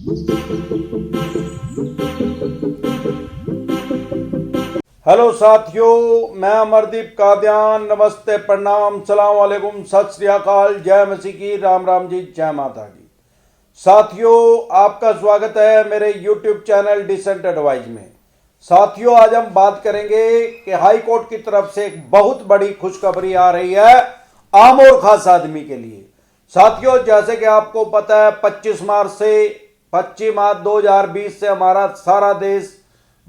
Hello साथियों, मैं अमरदीप कादियान। नमस्ते, प्रणाम, सलाम वालेकुम, सत श्री अकाल, जय मसीह की, राम राम जी, जय माता जी। साथियों, आपका स्वागत है मेरे YouTube चैनल डिसेंट एडवाइज में। साथियों, आज हम बात करेंगे कि हाई कोर्ट की तरफ से एक बहुत बड़ी खुशखबरी आ रही है आम और खास आदमी के लिए। साथियों, जैसे कि आपको पता है 25 मार्च 2020 से हमारा सारा देश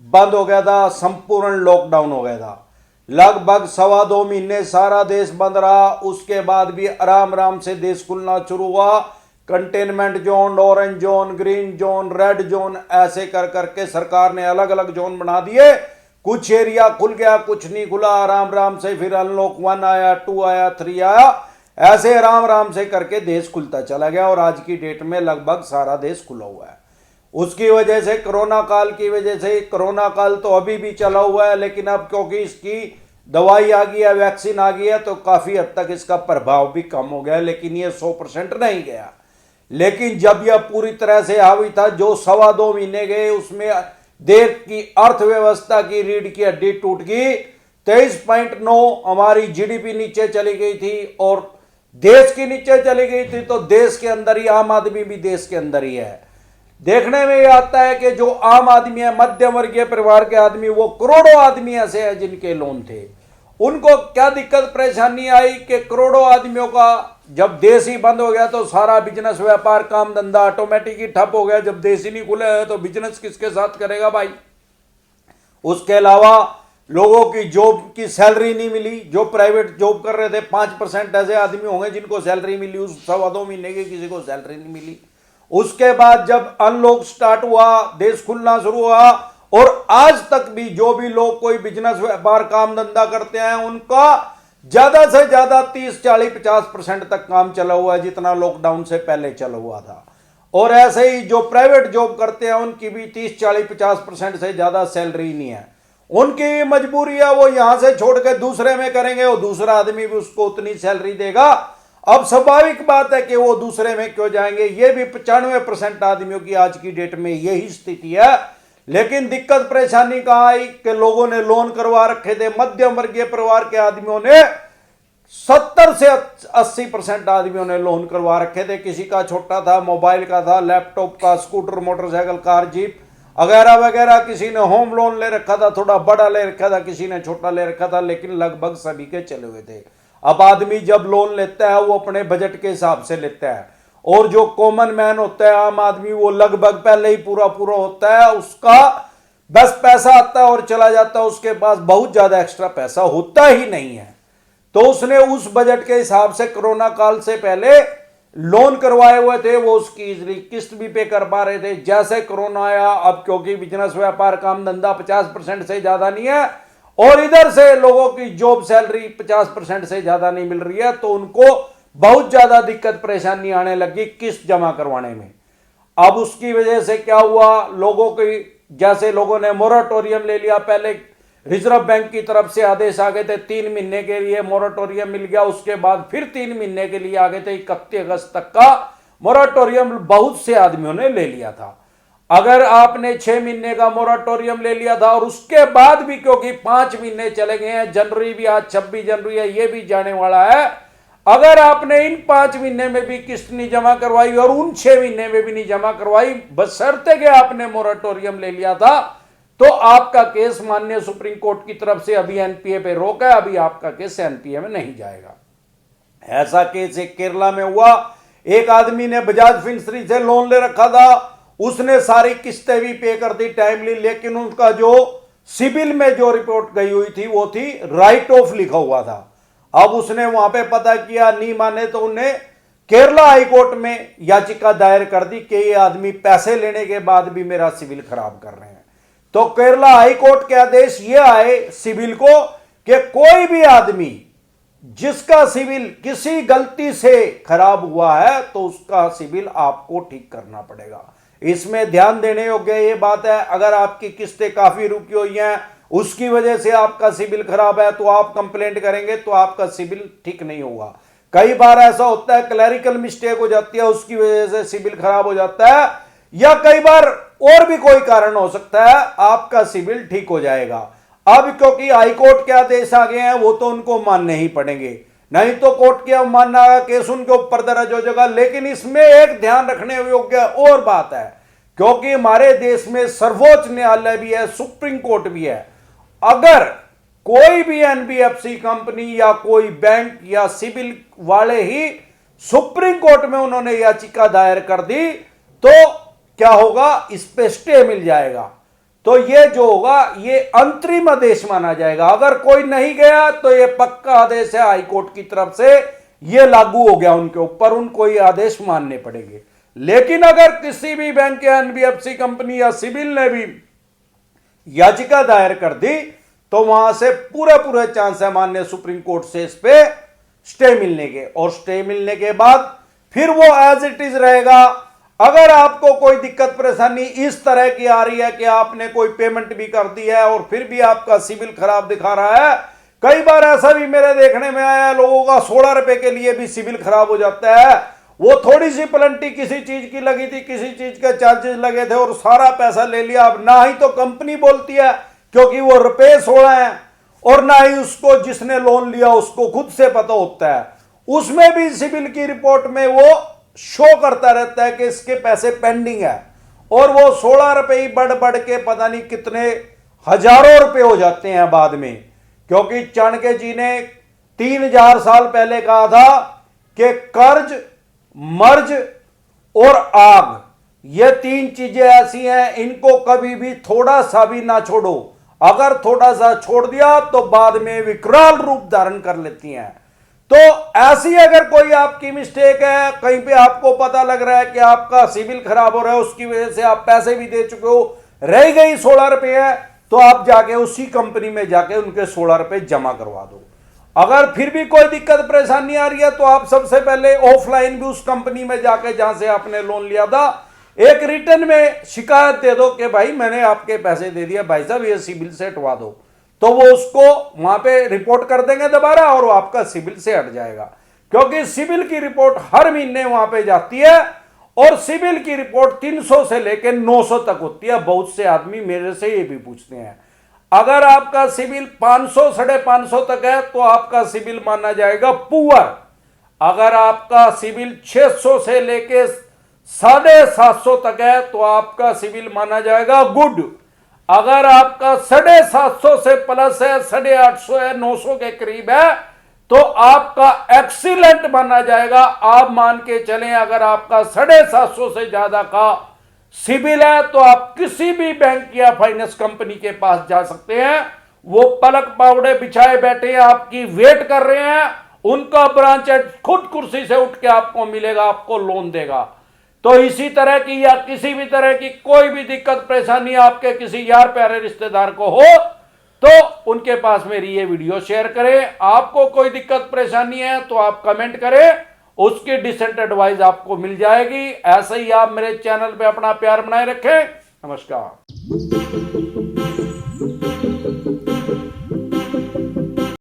बंद हो गया था, संपूर्ण लॉकडाउन हो गया था। लगभग 2.25 महीने सारा देश बंद रहा। उसके बाद भी आराम आराम से देश खुलना शुरू हुआ। Containment zone, orange zone, green zone, red zone, ऐसे कर करके सरकार ने अलग अलग जोन बना दिए। कुछ एरिया खुल गया, कुछ नहीं खुला। आराम आराम से फिर अनलॉक 1 आया, 2 आया, 3 आया, ऐसे आराम आराम से करके देश खुलता चला गया और आज की डेट में लगभग सारा देश खुला हुआ है। उसकी वजह से कोरोना काल की वजह से, कोरोना काल तो अभी भी चला हुआ है, लेकिन अब क्योंकि इसकी दवाई आ गई है, वैक्सीन आ गई है, तो काफी हद तक इसका प्रभाव भी कम हो गया है। लेकिन ये 100% नहीं गया। लेकिन जब यह पूरी तरह से हावी था, जो 2.25 महीने गए, उसमें देश की अर्थव्यवस्था की रीढ़ की हड्डी टूट गई। 23.9 हमारी जीडीपी नीचे चली गई थी और देश की नीचे चली गई थी। तो देश के अंदर ही, आम आदमी भी देश के अंदर ही है। देखने में यह आता है कि जो आम आदमी है, मध्यम वर्गीय परिवार के आदमी, वो करोड़ों आदमी ऐसे हैं जिनके लोन थे। उनको क्या दिक्कत परेशानी आई कि करोड़ों आदमियों का जब देश ही बंद हो गया तो सारा बिजनेस, व्यापार, काम धंधा ऑटोमेटिक ही ठप हो गया। जब देश ही नहीं खुले है तो बिजनेस किसके साथ करेगा भाई। उसके अलावा लोगों की जॉब की सैलरी नहीं मिली। जो प्राइवेट जॉब कर रहे थे, 5% ऐसे आदमी होंगे जिनको सैलरी मिली, उस 2.25 महीने की किसी को सैलरी नहीं मिली। उसके बाद जब अनलॉक स्टार्ट हुआ, देश खुलना शुरू हुआ, और आज तक भी जो भी लोग कोई बिजनेस, व्यापार, काम धंधा करते हैं, उनका ज्यादा से ज्यादा 30, 40, 50% तक काम चला हुआ है, जितना लॉकडाउन से पहले चला हुआ था। और ऐसे ही जो प्राइवेट जॉब करते हैं, उनकी भी 30, 40, 50% से ज्यादा सैलरी नहीं है। उनकी मजबूरी है, वो यहां से छोड़ के दूसरे में करेंगे, और दूसरा आदमी भी उसको उतनी सैलरी देगा। अब स्वाभाविक बात है कि वो दूसरे में क्यों जाएंगे। ये भी 95% आदमियों की आज की डेट में यही स्थिति है। लेकिन दिक्कत परेशानी कहां आई कि लोगों ने लोन करवा रखे थे। मध्यम वर्गीय परिवार के आदमियों ने 70 से 80% आदमियों ने लोन करवा रखे थे। किसी का छोटा था, मोबाइल का था, लैपटॉप का, स्कूटर, मोटरसाइकिल, कार, जीप वगैरह वगैरह। किसी ने होम लोन ले रखा था, थोड़ा बड़ा ले रखा था, किसी ने छोटा ले रखा था, लेकिन लगभग सभी के चले हुए थे। अब आदमी जब लोन लेता है वो अपने बजट के हिसाब से लेता है, और जो कॉमन मैन होता है, आम आदमी, वो लगभग पहले ही पूरा पूरा होता है। उसका बस पैसा आता है और चला जाता है, उसके पास बहुत ज्यादा एक्स्ट्रा पैसा होता ही नहीं है। तो उसने उस बजट के हिसाब से कोरोना काल से पहले लोन करवाए हुए थे, वो उसकी इजली किस्त भी पे कर पा रहे थे। जैसे कोरोना आया, अब क्योंकि बिजनेस, व्यापार, काम धंधा 50% से ज्यादा नहीं है, और इधर से लोगों की जॉब सैलरी 50% से ज्यादा नहीं मिल रही है, तो उनको बहुत ज्यादा दिक्कत परेशानी आने लगी किस्त जमा करवाने में। अब उसकी वजह से क्या हुआ, लोगों की, जैसे लोगों ने मोराटोरियम ले लिया। पहले रिजर्व बैंक की तरफ से आदेश आ गए थे 3 महीने के लिए मोराटोरियम मिल गया। उसके बाद फिर 3 महीने के लिए आ गए थे। 31 अगस्त तक का मोराटोरियम बहुत से आदमियों ने ले लिया था। अगर आपने 6 महीने का मोराटोरियम ले लिया था, और उसके बाद भी क्योंकि 5 महीने चले गए हैं, जनवरी भी, आज 26 जनवरी है, ये भी जाने वाला है, अगर आपने इन 5 महीने में भी किस्त नहीं जमा करवाई और उन 6 महीने में भी नहीं जमा करवाई, बशर्ते कि आपने मोराटोरियम ले लिया था, तो आपका केस माननीय सुप्रीम कोर्ट की तरफ से अभी एनपीए पे रोक है। अभी आपका केस एनपीए में नहीं जाएगा। ऐसा केस एक केरला में हुआ। एक आदमी ने बजाज फिनसर्व से लोन ले रखा था, उसने सारी किस्तें भी पे कर दी टाइमली, लेकिन उनका जो सिविल में जो रिपोर्ट गई हुई थी, वो थी राइट ऑफ लिखा हुआ था। अब उसने वहां पे पता किया, नहीं माने तो उन्हें केरला हाईकोर्ट में याचिका दायर कर दी कि ये आदमी पैसे लेने के बाद भी मेरा सिविल खराब कर रहे हैं। तो केरला हाईकोर्ट के आदेश ये आए सिविल को कि कोई भी आदमी जिसका सिविल किसी गलती से खराब हुआ है, तो उसका सिविल आपको ठीक करना पड़ेगा। इसमें ध्यान देने योग्य ये बात है, अगर आपकी किस्तें काफी रुकी हुई हैं, उसकी वजह से आपका सिविल खराब है, तो आप कंप्लेंट करेंगे तो आपका सिविल ठीक नहीं होगा। कई बार ऐसा होता है, क्लरिकल मिस्टेक हो जाती है, उसकी वजह से सिविल खराब हो जाता है। या कई बार और भी कोई कारण हो सकता है, आपका सिविल ठीक हो जाएगा। अब क्योंकि हाईकोर्ट के आदेश आ गए हैं, वो तो उनको मानने ही पड़ेंगे, नहीं तो कोर्ट के अवमानना का केस उनके ऊपर दर्ज हो जाएगा। लेकिन इसमें एक ध्यान रखने योग्य और बात है, क्योंकि हमारे देश में सर्वोच्च न्यायालय भी है, सुप्रीम कोर्ट भी है। अगर कोई भी एनबीएफसी कंपनी या कोई बैंक या सिविल वाले ही सुप्रीम कोर्ट में उन्होंने याचिका दायर कर दी, तो क्या होगा, इस पे स्टे मिल जाएगा। तो ये जो होगा ये अंतरिम आदेश माना जाएगा। अगर कोई नहीं गया तो ये पक्का आदेश है हाईकोर्ट की तरफ से, ये लागू हो गया उनके ऊपर, उनको ये आदेश मानने पड़ेंगे। लेकिन अगर किसी भी बैंक या एनबीएफसी कंपनी या सिविल ने भी याचिका दायर कर दी, तो वहां से पूरे चांस है माननीय सुप्रीम कोर्ट से इस पे स्टे मिलने के, और स्टे मिलने के बाद फिर वो एज इट इज रहेगा। अगर आपको कोई दिक्कत परेशानी इस तरह की आ रही है कि आपने कोई पेमेंट भी कर दी है और फिर भी आपका सिविल खराब दिखा रहा है, कई बार ऐसा भी मेरे देखने में आया है, लोगों का 16 रुपए के लिए भी सिविल खराब हो जाता है। वो थोड़ी सी प्लेंटी किसी चीज की लगी थी, किसी चीज के चार्जेस लगे थे और सारा पैसा ले लिया। अब ना ही तो कंपनी बोलती है क्योंकि वो रुपए 16 है, और ना ही उसको जिसने लोन लिया उसको खुद से पता होता है। उसमें भी सिविल की रिपोर्ट में वो शो करता रहता है कि इसके पैसे पेंडिंग है, और वो 16 रुपए ही बढ़ के पता नहीं कितने हजारों रुपए हो जाते हैं बाद में। क्योंकि चाणक्य जी ने 3000 साल पहले कहा था कि कर्ज, मर्ज और आग, ये 3 चीजें ऐसी हैं, इनको कभी भी थोड़ा सा भी ना छोड़ो। अगर थोड़ा सा छोड़ दिया तो बाद में विकराल रूप धारण कर लेती हैं। तो ऐसी अगर कोई आपकी मिस्टेक है, कहीं पे आपको पता लग रहा है कि आपका सिविल खराब हो रहा है, उसकी वजह से आप पैसे भी दे चुके हो, रह गई 16 रुपए है, तो आप जाके उसी कंपनी में जाके उनके 16 रुपए जमा करवा दो। अगर फिर भी कोई दिक्कत परेशानी आ रही है तो आप सबसे पहले ऑफलाइन भी उस कंपनी में जाके जहां से आपने लोन लिया था, एक रिटर्न में शिकायत दे दो कि भाई मैंने आपके पैसे दे दिए, भाई साहब ये सिविल से हटवा दो। तो वो उसको वहां पे रिपोर्ट कर देंगे दोबारा, और वो आपका सिविल से हट जाएगा। क्योंकि सिविल की रिपोर्ट हर महीने वहां पे जाती है, और सिविल की रिपोर्ट 300 से लेकर 900 तक होती है। बहुत से आदमी मेरे से ये भी पूछते हैं, अगर आपका सिविल 500 550 तक है तो आपका सिविल माना जाएगा पुअर। अगर आपका सिविल 600 से लेके 750 तक है तो आपका सिविल माना जाएगा गुड। अगर आपका 750 से प्लस है, 850 है, 900 के करीब है, तो आपका एक्सीलेंट माना जाएगा। आप मान के चलें, अगर आपका 750 से ज्यादा का सिविल है तो आप किसी भी बैंक या फाइनेंस कंपनी के पास जा सकते हैं। वो पलक पावड़े बिछाए बैठे हैं, आपकी वेट कर रहे हैं। उनका ब्रांच खुद कुर्सी से उठ के आपको मिलेगा, आपको लोन देगा। तो इसी तरह की या किसी भी तरह की कोई भी दिक्कत परेशानी आपके किसी यार प्यारे रिश्तेदार को हो, तो उनके पास मेरी ये वीडियो शेयर करें। आपको कोई दिक्कत परेशानी है तो आप कमेंट करें, उसकी डिसेंट एडवाइस आपको मिल जाएगी। ऐसे ही आप मेरे चैनल पे अपना प्यार बनाए रखें। नमस्कार।